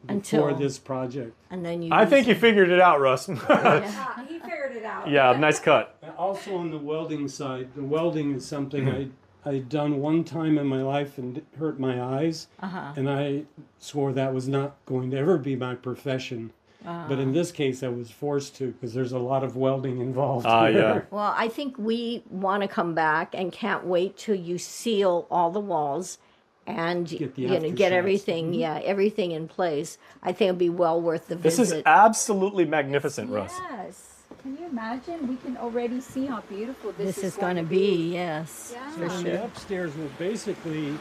before this project. And then you I think you figured it out, Russ. He figured it out. Yeah, nice cut. Also on the welding side, the welding is something I'd done one time in my life and it hurt my eyes. And I swore that was not going to ever be my profession. But in this case, I was forced to because there's a lot of welding involved here. Yeah. Well, I think we want to come back and can't wait till you seal all the walls and get everything, everything in place. I think it'll be well worth the visit. This is absolutely magnificent, Russ. Yes. Can you imagine? We can already see how beautiful this is going to be. Yes, Yeah. for And sure. the upstairs will basically,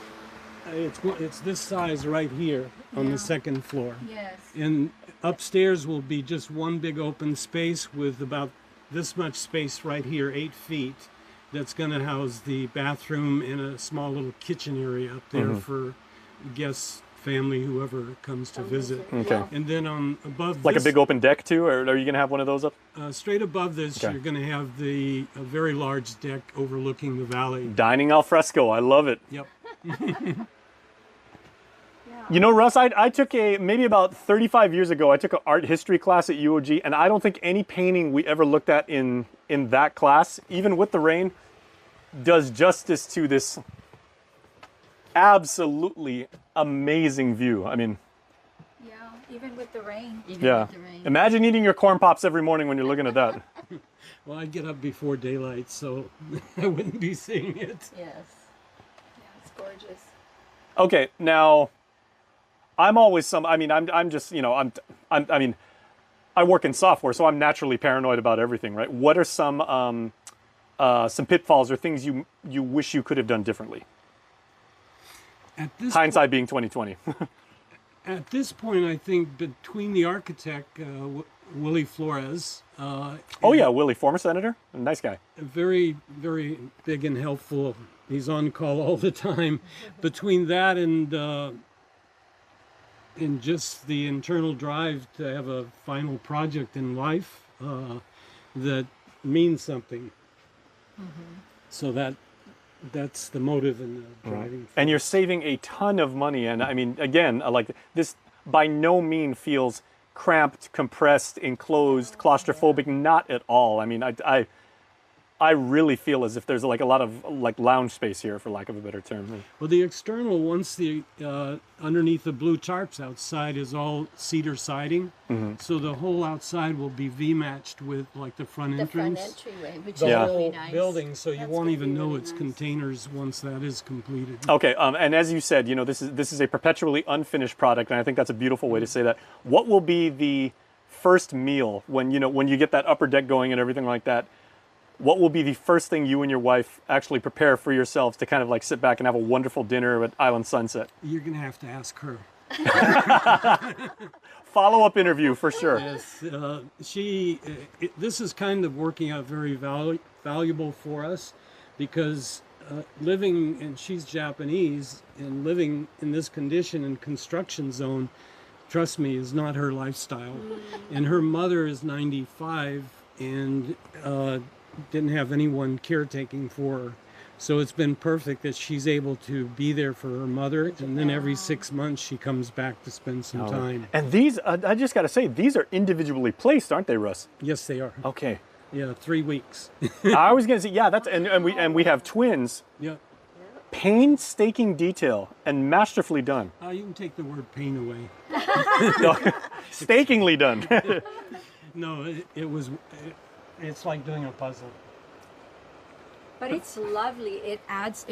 it's this size right here on the second floor. Yes. And upstairs will be just one big open space with about this much space right here, 8 feet. That's going to house the bathroom and a small little kitchen area up there for guests, family, whoever comes to visit. Okay. And then above Like this, a big open deck, too? Or are you going to have one of those up? straight above this, you're going to have a very large deck overlooking the valley. Dining al fresco. I love it. Yep. You know, Russ, I took maybe about 35 years ago, I took an art history class at UOG, and I don't think any painting we ever looked at in that class, even with the rain, does justice to this absolutely amazing view. I mean, Yeah, even with the rain. yeah. Imagine eating your corn pops every morning when you're looking at that. Well, I'd get up before daylight, so I wouldn't be seeing it. Yes. Yeah, it's gorgeous. Okay, now I'm always I'm just, you know, I mean, I work in software, so I'm naturally paranoid about everything, right? What are some pitfalls or things you wish you could have done differently? Hindsight being 2020. At this point, I think between the architect, Willie Flores. Oh yeah, Willie, former senator, nice guy. Very, very big and helpful. He's on call all the time. Between that and just the internal drive to have a final project in life that means something. So that's the motive and the driving. And you're saving a ton of money. And I mean, again, like this by no means feels cramped, compressed, enclosed, claustrophobic, not at all. I mean, I really feel as if there's like a lot of like lounge space here, for lack of a better term. Well, the external, once the underneath the blue tarps outside is all cedar siding, so the whole outside will be V-matched with like the front entrance. The front entryway, which the is whole really nice. building, so you won't even know it's containers once that is completed. Okay, and as you said, you know, this is a perpetually unfinished product, and I think that's a beautiful way to say that. What will be the first meal when you get that upper deck going and everything like that? What will be the first thing you and your wife actually prepare for yourselves to kind of like sit back and have a wonderful dinner at Island Sunset? You're gonna have to ask her. Follow-up interview for sure. Yes, this is kind of working out very valuable for us because living, and she's Japanese, and living in this condition in construction zone, trust me, is not her lifestyle. And her mother is 95 and didn't have anyone caretaking for her. So it's been perfect that she's able to be there for her mother, and then every 6 months she comes back to spend some time. And these, I just got to say, these are individually placed, aren't they, Russ? Yes, they are. Okay. Yeah, 3 weeks. I was going to say, yeah, that's and we have twins. Yeah. Painstaking detail and masterfully done. You can take the word pain away. No, stakingly done. No, it's like doing a puzzle. But it's lovely. It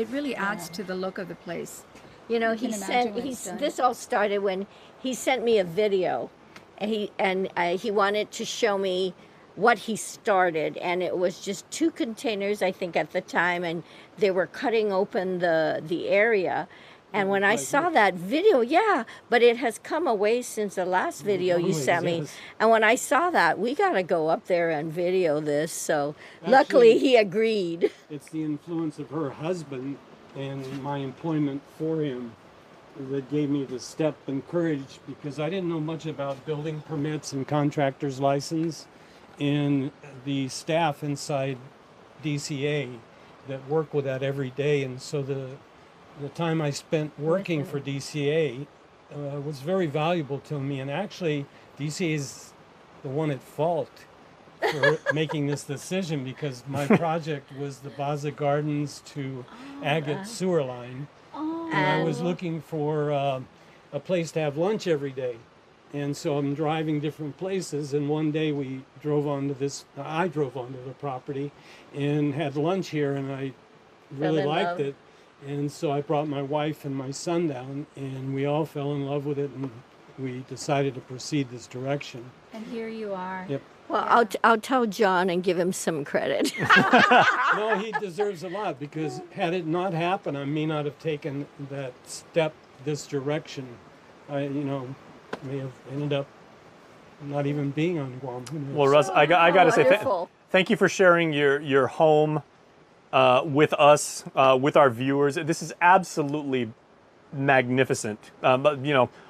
really adds to the look of the place. You know, this all started when he sent me a video, and he wanted to show me what he started, and it was just 2 containers, I think, at the time, and they were cutting open the area. And when I saw that video, yeah, but it has come away since the last video you sent me. Yes. And when I saw that, we got to go up there and video this. So Actually, luckily he agreed. It's the influence of her husband and my employment for him that gave me the step and courage, because I didn't know much about building permits and contractor's license, and the staff inside DCA that work with that every day. And so the time I spent working for DCA was very valuable to me, and actually DCA is the one at fault for making this decision, because my project was the Baza Gardens to Agate sewer line, and I was looking for a place to have lunch every day. And so I'm driving different places, and one day I drove onto the property and had lunch here, and I really liked it. And so I brought my wife and my son down, and we all fell in love with it, and we decided to proceed this direction. And here you are. Yep. Well, I'll tell John and give him some credit. No, he deserves a lot, because had it not happened, I may not have taken that step this direction. I may have ended up not even being on Guam. Who knows? Well, Russ, I got to say thank you for sharing your home with us, with our viewers. This is absolutely magnificent. But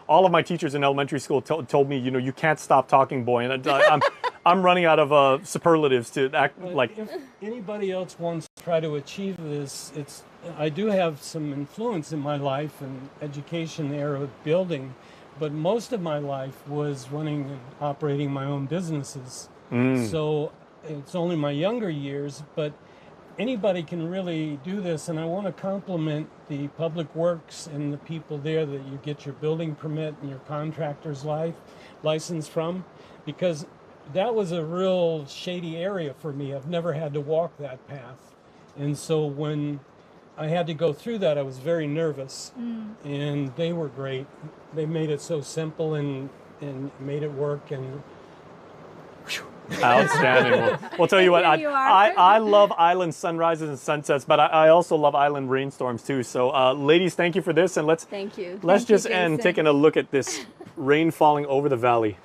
all of my teachers in elementary school told me, you can't stop talking, boy, and I'm running out of superlatives to act like. If anybody else wants to try to achieve this, I do have some influence in my life and education there of building, but most of my life was running and operating my own businesses. So it's only my younger years, but anybody can really do this, and I want to compliment the Public Works and the people there that you get your building permit and your contractor's license from, because that was a real shady area for me. I've never had to walk that path. And so when I had to go through that, I was very nervous. And they were great. They made it so simple and made it work. And outstanding. We'll tell you what, I love island sunrises and sunsets, but I also love island rainstorms too. So ladies, thank you for this, and let's just end taking a look at this rain falling over the valley.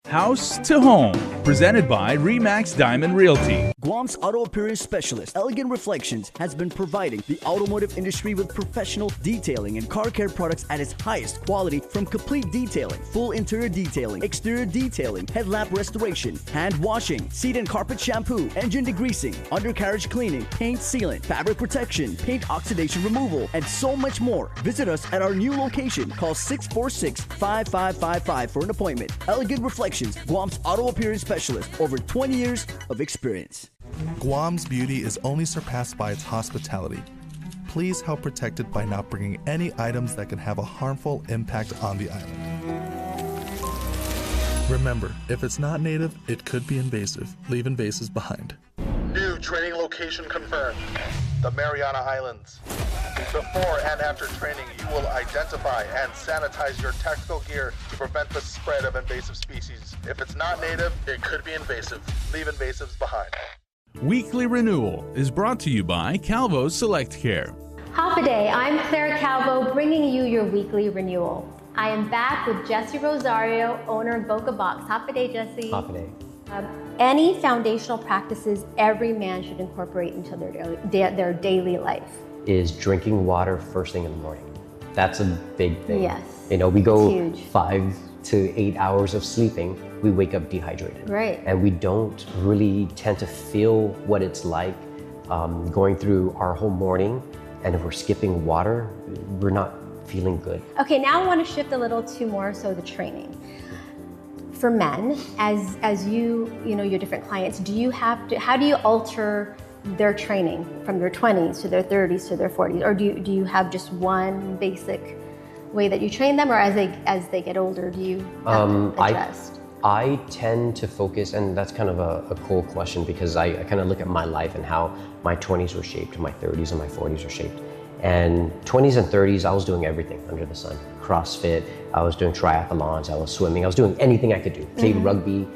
House to Home, presented by RE/MAX Diamond Realty. Guam's auto appearance specialist, Elegant Reflections, has been providing the automotive industry with professional detailing and car care products at its highest quality, from complete detailing, full interior detailing, exterior detailing, headlamp restoration, hand washing, seat and carpet shampoo, engine degreasing, undercarriage cleaning, paint sealant, fabric protection, paint oxidation removal, and so much more. Visit us at our new location. Call 646-5555 for an appointment. Elegant Reflections, Guam's auto appearance specialist, over 20 years of experience. Guam's beauty is only surpassed by its hospitality. Please help protect it by not bringing any items that can have a harmful impact on the island. Remember, if it's not native, it could be invasive. Leave invasives behind. New training location confirmed. The Mariana Islands. Before and after training, you will identify and sanitize your tactical gear to prevent the spread of invasive species. If it's not native, it could be invasive. Leave invasives behind. Weekly Renewal is brought to you by Calvo Select Care. Half a day, I'm Claire Calvo, bringing you your weekly renewal. I am back with Jesse Rosario, owner of Boca Box. Half a day, Jesse. Half a day. Any foundational practices every man should incorporate into their daily life is drinking water first thing in the morning. That's a big thing. Yes. You know, we go 5 to 8 hours of sleeping, we wake up dehydrated. Right. And we don't really tend to feel what it's like going through our whole morning. And if we're skipping water, we're not feeling good. Okay, now I want to shift a little to more so the training. For men, as you know your different clients, how do you alter their training from their 20s to their 30s to their 40s, or do you have just one basic way that you train them, or as they get older, do you adjust? I tend to focus, and that's kind of a cool question, because I kind of look at my life and how my 20s were shaped, my 30s and my 40s were shaped. And 20s and 30s, I was doing everything under the sun. CrossFit, I was doing triathlons, I was swimming, I was doing anything I could do. Played rugby,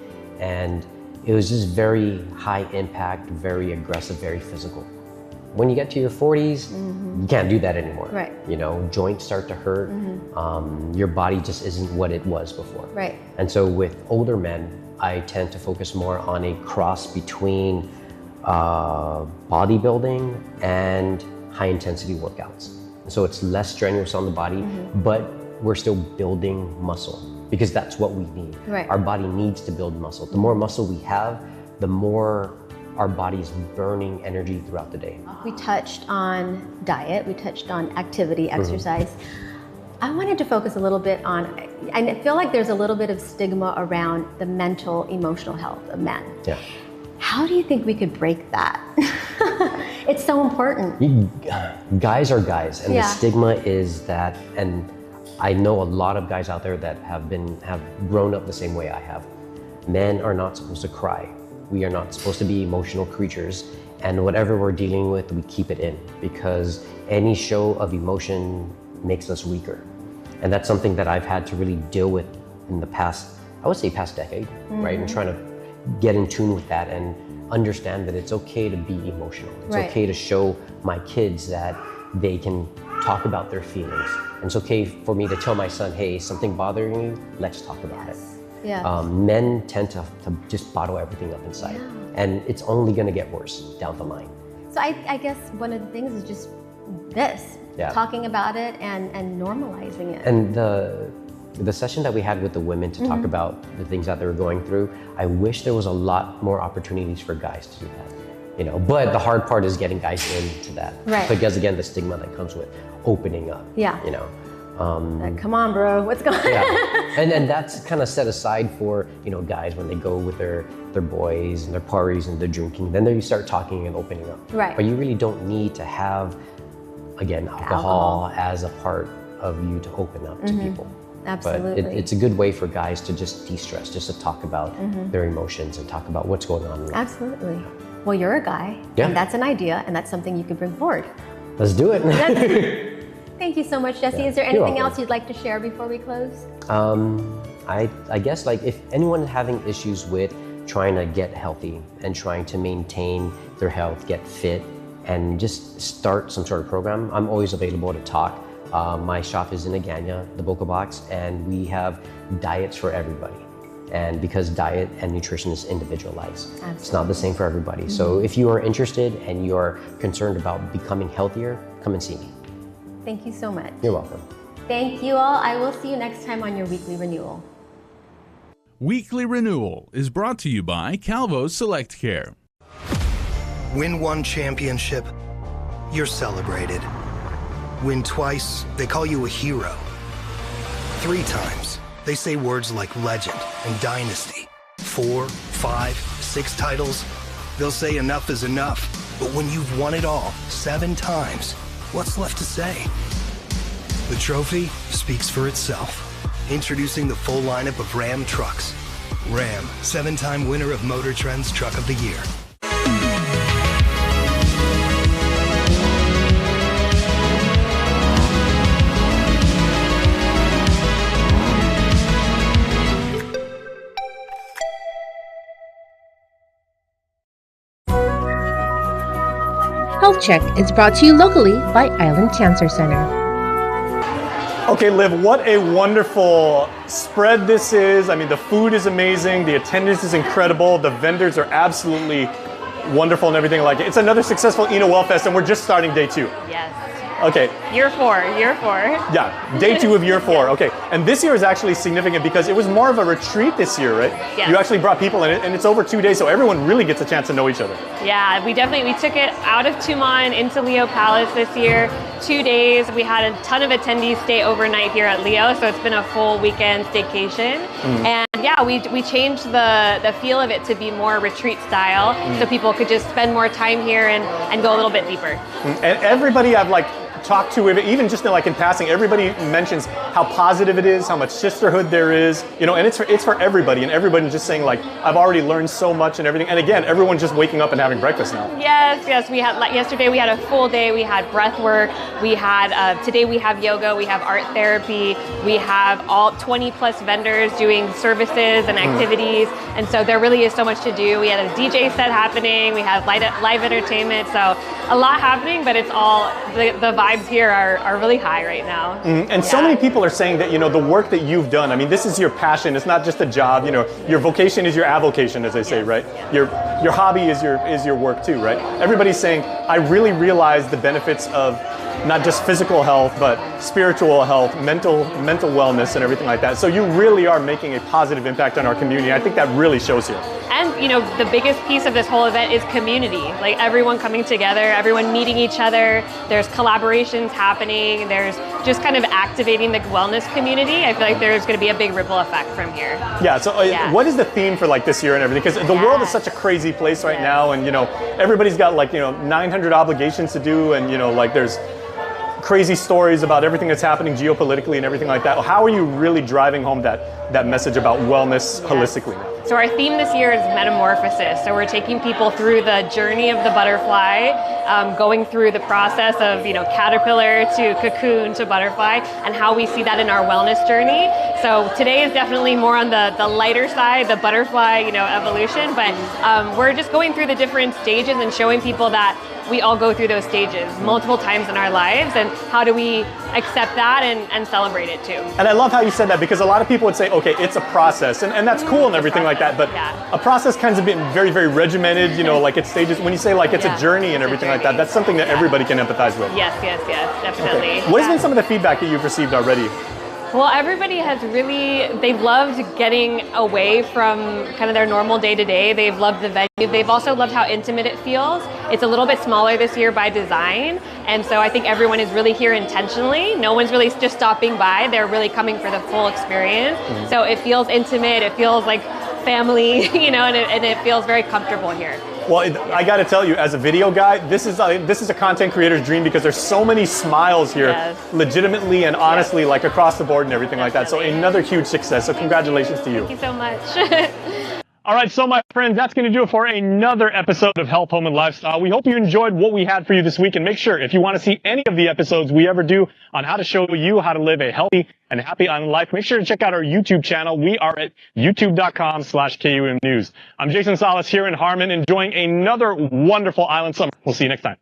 and it was just very high impact, very aggressive, very physical. When you get to your 40s, you can't do that anymore. Right. You know, joints start to hurt. Your body just isn't what it was before. Right. And so with older men, I tend to focus more on a cross between bodybuilding and high intensity workouts. So it's less strenuous on the body, but we're still building muscle, because that's what we need. Right. Our body needs to build muscle. The more muscle we have, the more our body is burning energy throughout the day. We touched on diet, we touched on activity, exercise. I wanted to focus a little bit on, and I feel like there's a little bit of stigma around the mental, emotional health of men. Yeah. How do you think we could break that? It's so important. Guys are guys, and Yeah. the stigma is that, and I know a lot of guys out there that have grown up the same way I have. Men are not supposed to cry. We are not supposed to be emotional creatures, and whatever we're dealing with, we keep it in, because any show of emotion makes us weaker. And that's something that I've had to really deal with in the past, I would say past decade, right? And trying to get in tune with that and understand that it's okay to be emotional. It's Right. okay to show my kids that they can talk about their feelings. And it's okay for me to tell my son, hey, something bothering you, let's talk about it. Yeah. Men tend to just bottle everything up inside. And it's only gonna get worse down the line. So I guess one of the things is just this, Yeah. talking about it and normalizing it. And The session that we had with the women to talk about the things that they were going through, I wish there was a lot more opportunities for guys to do that. But the hard part is getting guys into that. Right. Because again, the stigma that comes with opening up. Yeah. Come on, bro, what's going on? Yeah. And that's kind of set aside for, guys when they go with their boys and their parties and their drinking. Then you start talking and opening up. Right. But you really don't need to have, again, alcohol as a part of you to open up to people. Absolutely. But it's a good way for guys to just de-stress, just to talk about their emotions and talk about what's going on in life. Absolutely. Well, you're a guy, Yeah. and that's an idea, and that's something you can bring forward. Let's do it. Thank you so much, Jesse. Yeah. Is there You're anything welcome. else you'd like to share before we close? I guess if anyone is having issues with trying to get healthy and trying to maintain their health, get fit, and just start some sort of program, I'm always available to talk. My shop is in Agana, the Boca Box, and we have diets for everybody. And because diet and nutrition is individualized, it's not the same for everybody. So if you are interested and you are concerned about becoming healthier, come and see me. Thank you so much. You're welcome. Thank you all. I will see you next time on your weekly renewal. Weekly Renewal is brought to you by Calvo Select Care. Win one championship, you're celebrated. Win twice, they call you a hero. 3 times, they say words like legend and dynasty. 4, 5, 6 titles, they'll say enough is enough. But when you've won it all 7 times, what's left to say? The trophy speaks for itself. Introducing the full lineup of Ram trucks. Ram, 7-time winner of Motor Trend's Truck of the Year. Health Check is brought to you locally by Island Cancer Center. Okay, Liv, what a wonderful spread this is. I mean, the food is amazing. The attendance is incredible. The vendors are absolutely wonderful and everything like it. It's another successful Eno Well Fest, and we're just starting day 2. Yes. Okay. Year 4. Yeah, day 2 of year 4. Okay, and this year is actually significant because it was more of a retreat this year, right? Yes. You actually brought people in it, and it's over 2 days, so everyone really gets a chance to know each other. Yeah, we took it out of Tumon into Leo Palace this year. 2 days. We had a ton of attendees stay overnight here at Leo, so it's been a full weekend staycation. And yeah, we changed the feel of it to be more retreat style, so people could just spend more time here and go a little bit deeper. And everybody I've talked to, even just in passing, everybody mentions how positive it is, how much sisterhood there is, and it's for everybody, and everybody's just saying I've already learned so much and everything. And again, everyone's just waking up and having breakfast now. Yes. We had yesterday we had a full day. We had breath work. We had today we have yoga. We have art therapy. We have all 20 plus vendors doing services and activities, and so there really is so much to do. We had a DJ set happening. We have live entertainment. So a lot happening, but it's all the vibes here are really high right now. And so many people are saying that the work that you've done, I mean, this is your passion. It's not just a job. Your vocation is your avocation, as they say, right? Your hobby is your work too, right? Everybody's saying, I really realize the benefits of not just physical health, but spiritual health, mental wellness, and everything like that. So you really are making a positive impact on our community. I think that really shows here. And the biggest piece of this whole event is community. Everyone coming together, everyone meeting each other. There's collaborations happening. There's just kind of activating the wellness community. I feel like there's going to be a big ripple effect from here. Yeah. So what is the theme for this year and everything? Because the world is such a crazy place right now, and everybody's got 900 obligations to do, and there's crazy stories about everything that's happening geopolitically and everything like that. How are you really driving home that message about wellness holistically now? So our theme this year is metamorphosis. So we're taking people through the journey of the butterfly, going through the process of caterpillar to cocoon to butterfly, and how we see that in our wellness journey. So today is definitely more on the lighter side, the butterfly evolution, but we're just going through the different stages and showing people that we all go through those stages multiple times in our lives, and how do we accept that and celebrate it too. And I love how you said that, because a lot of people would say, okay, it's a process, and that's cool and everything like that, but a process kind of been very, very regimented, it's stages. When you say it's a journey and everything like that, that's something that everybody can empathize with. Yes, definitely. Okay. What has been some of the feedback that you've received already? Well, everybody has really, they've loved getting away from kind of their normal day-to-day. They've loved the venue. They've also loved how intimate it feels. It's a little bit smaller this year by design. And so I think everyone is really here intentionally. No one's really just stopping by. They're really coming for the full experience. So it feels intimate. It feels like family, you know, and it feels very comfortable here. Well, I got to tell you, as a video guy, this is a content creator's dream because there's so many smiles here, legitimately and honestly, like across the board and everything like that. So another huge success. So congratulations to you. Thank you so much. All right, so my friends, that's going to do it for another episode of Health, Home, and Lifestyle. We hope you enjoyed what we had for you this week, and make sure, if you want to see any of the episodes we ever do on how to show you how to live a healthy and happy island life, make sure to check out our YouTube channel. We are at youtube.com/KUM News. I'm Jason Salas here in Harmon, enjoying another wonderful island summer. We'll see you next time.